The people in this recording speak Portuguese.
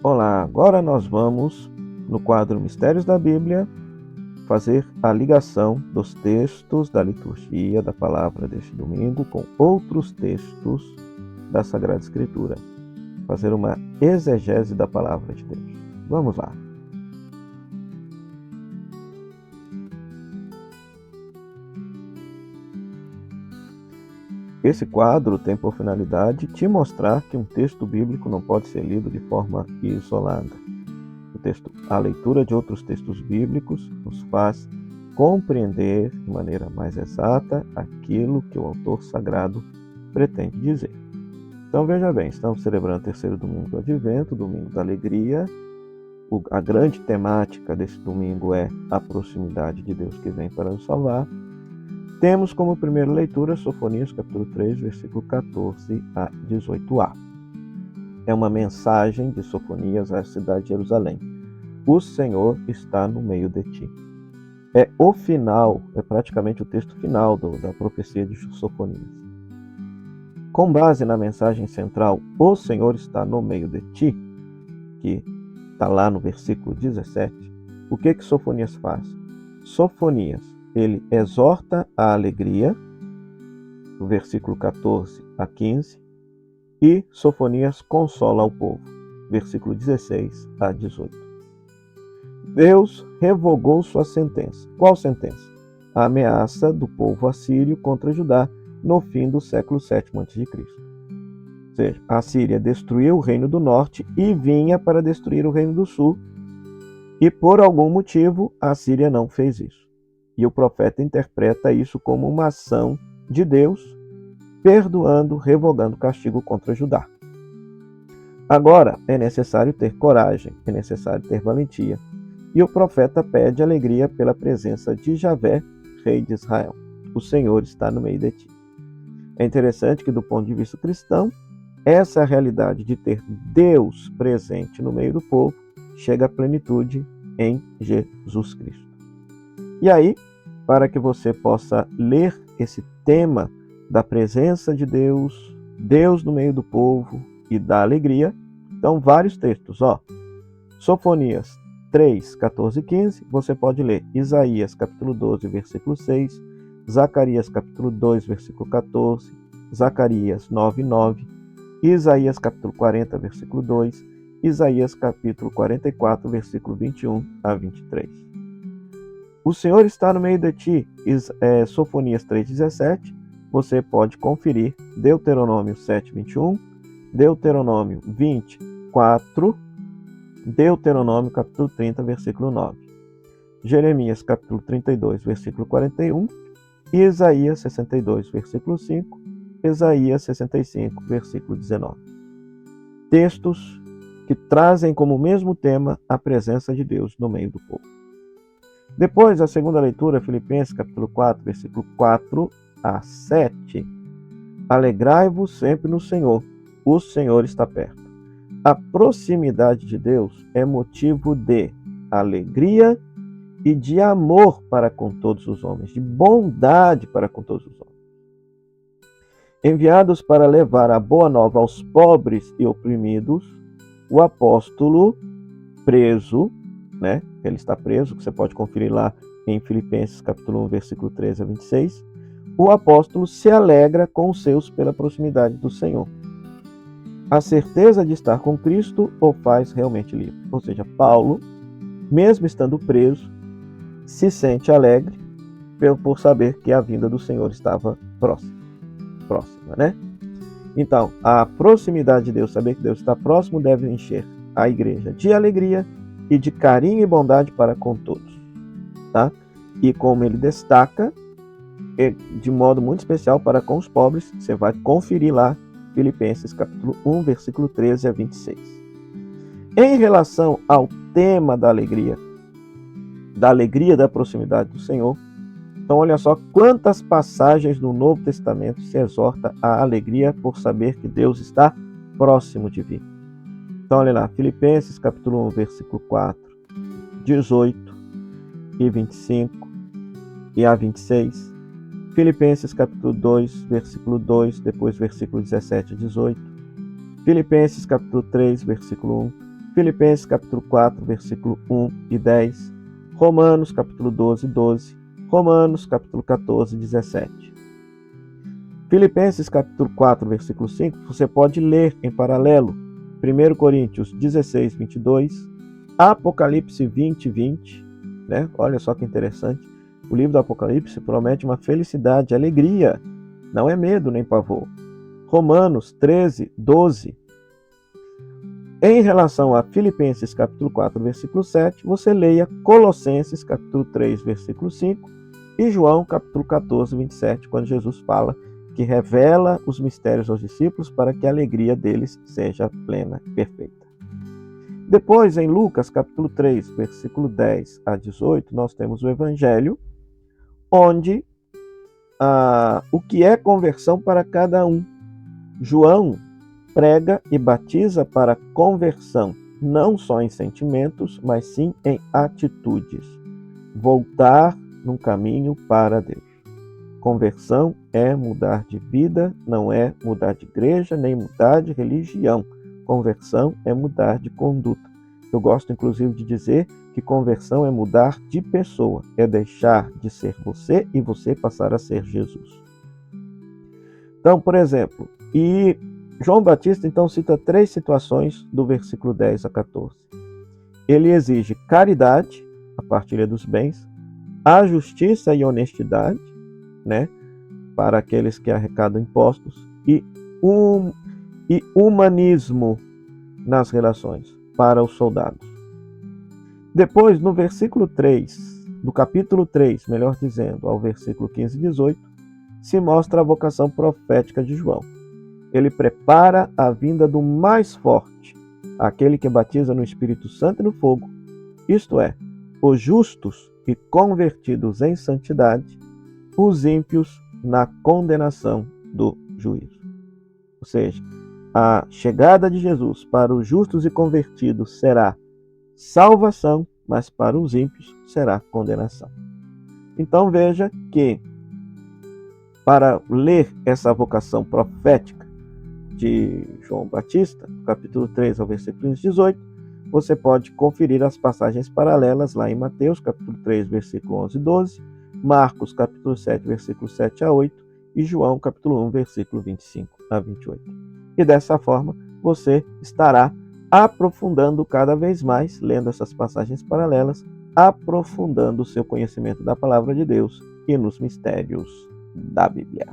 Olá, agora nós vamos, no quadro Mistérios da Bíblia, fazer a ligação dos textos da liturgia da palavra deste domingo com outros textos da Sagrada Escritura. Fazer uma exegese da palavra de Deus. Vamos lá. Esse quadro tem por finalidade te mostrar que um texto bíblico não pode ser lido de forma isolada. A leitura de outros textos bíblicos nos faz compreender de maneira mais exata aquilo que o autor sagrado pretende dizer. Então veja bem, estamos celebrando o terceiro domingo do Advento, domingo da alegria. A grande temática desse domingo é a proximidade de Deus que vem para nos salvar. Temos como primeira leitura Sofonias capítulo 3, versículo 14 a 18a. É uma mensagem de Sofonias à cidade de Jerusalém. O Senhor está no meio de ti. É o final, é praticamente o texto final da profecia de Sofonias. Com base na mensagem central, o Senhor está no meio de ti, que está lá no versículo 17, o que Sofonias faz? Sofonias, ele exorta a alegria, do versículo 14 a 15, e Sofonias consola o povo, versículo 16 a 18. Deus revogou sua sentença. Qual sentença? A ameaça do povo assírio contra Judá no fim do século VII a.C. Ou seja, a Síria destruiu o reino do norte e vinha para destruir o reino do sul, e por algum motivo a Síria não fez isso. E o profeta interpreta isso como uma ação de Deus, perdoando, revogando o castigo contra Judá. Agora é necessário ter coragem, é necessário ter valentia. E o profeta pede alegria pela presença de Javé, rei de Israel. O Senhor está no meio de ti. É interessante que, do ponto de vista cristão, essa realidade de ter Deus presente no meio do povo chega à plenitude em Jesus Cristo. E aí, para que você possa ler esse tema da presença de Deus, Deus no meio do povo e da alegria, então vários textos. Sofonias 3, 14 e 15, você pode ler Isaías capítulo 12, versículo 6, Zacarias capítulo 2, versículo 14, Zacarias 9, 9, Isaías capítulo 40, versículo 2, Isaías capítulo 44, versículo 21 a 23. O Senhor está no meio de ti, Sofonias 3,17, você pode conferir Deuteronômio 7, 21, Deuteronômio 24, Deuteronômio capítulo 30, versículo 9, Jeremias capítulo 32, versículo 41, e Isaías 62, versículo 5, Isaías 65, versículo 19. Textos que trazem como mesmo tema a presença de Deus no meio do povo. Depois, a segunda leitura, Filipenses capítulo 4, versículo 4 a 7. Alegrai-vos sempre no Senhor, o Senhor está perto. A proximidade de Deus é motivo de alegria e de amor para com todos os homens, de bondade para com todos os homens. Enviados para levar a boa nova aos pobres e oprimidos, o apóstolo preso, ele está preso, que você pode conferir lá em Filipenses capítulo 1, versículo 13 a 26, o apóstolo se alegra com os seus pela proximidade do Senhor. A certeza de estar com Cristo o faz realmente livre. Ou seja, Paulo, mesmo estando preso, se sente alegre por saber que a vinda do Senhor estava próxima, Então, a proximidade de Deus, saber que Deus está próximo, deve encher a igreja de alegria e de carinho e bondade para com todos. E como ele destaca, de modo muito especial para com os pobres, você vai conferir lá Filipenses capítulo 1, versículo 13 a 26. Em relação ao tema da alegria da proximidade do Senhor, então olha só quantas passagens no Novo Testamento se exorta a alegria por saber que Deus está próximo de vir. Então olha lá, Filipenses capítulo 1, versículo 4, 18 e 25 e a 26. Filipenses capítulo 2, versículo 2, depois versículo 17 a 18. Filipenses capítulo 3, versículo 1. Filipenses capítulo 4, versículo 1 e 10, Romanos capítulo 12, 12, Romanos capítulo 14, 17. Filipenses capítulo 4, versículo 5, você pode ler em paralelo 1 Coríntios 16, 22, Apocalipse 20, 20, né? Olha só que interessante. O livro do Apocalipse promete uma felicidade, alegria, não é medo nem pavor. Romanos 13, 12. Em relação a Filipenses capítulo 4, versículo 7, você leia Colossenses capítulo 3, versículo 5 e João capítulo 14, 27, quando Jesus fala que revela os mistérios aos discípulos para que a alegria deles seja plena e perfeita. Depois, em Lucas capítulo 3, versículo 10 a 18, nós temos o Evangelho, onde o que é conversão para cada um. João prega e batiza para conversão, não só em sentimentos, mas sim em atitudes. Voltar num caminho para Deus. Conversão é mudar de vida, não é mudar de igreja, nem mudar de religião. Conversão é mudar de conduta. Eu gosto, inclusive, de dizer que conversão é mudar de pessoa, é deixar de ser você e você passar a ser Jesus. Então, por exemplo, João Batista, então, cita 3 situações do versículo 10 a 14. Ele exige caridade, a partilha dos bens, a justiça e honestidade, né, para aqueles que arrecadam impostos, e humanismo nas relações para os soldados. Depois, no versículo 3, do capítulo 3, melhor dizendo, ao versículo 15 e 18, se mostra a vocação profética de João. Ele prepara a vinda do mais forte, aquele que batiza no Espírito Santo e no fogo, isto é, os justos e convertidos em santidade, os ímpios na condenação do juízo. Ou seja, a chegada de Jesus para os justos e convertidos será salvação, mas para os ímpios será condenação. Então veja que, para ler essa vocação profética de João Batista, capítulo 3 ao versículo 18, você pode conferir as passagens paralelas lá em Mateus, capítulo 3, versículo 11 e 12, Marcos, capítulo 7, versículo 7 a 8, e João, capítulo 1, versículo 25 a 28. E dessa forma, você estará aprofundando cada vez mais, lendo essas passagens paralelas, aprofundando o seu conhecimento da palavra de Deus e nos mistérios da Bíblia.